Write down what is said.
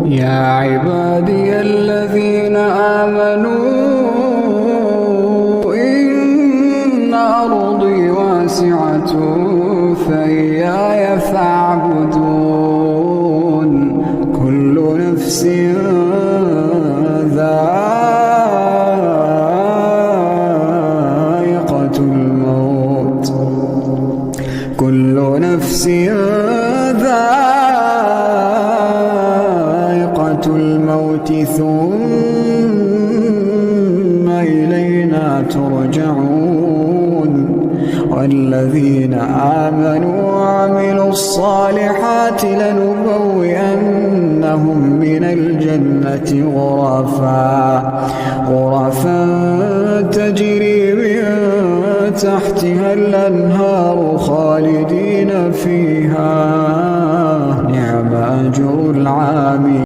يا عبادي الذين آمنوا إن أرضي واسعة فإياي فاعبدون كل نفس ذائقة الموت كل نفس ذائقة الموت ثم إلينا ترجعون والذين آمنوا وعملوا الصالحات لنبوئنهم من الجنة غرفا تجري من تحتها الأنهار خالدين فيها نعم أجر العاملين.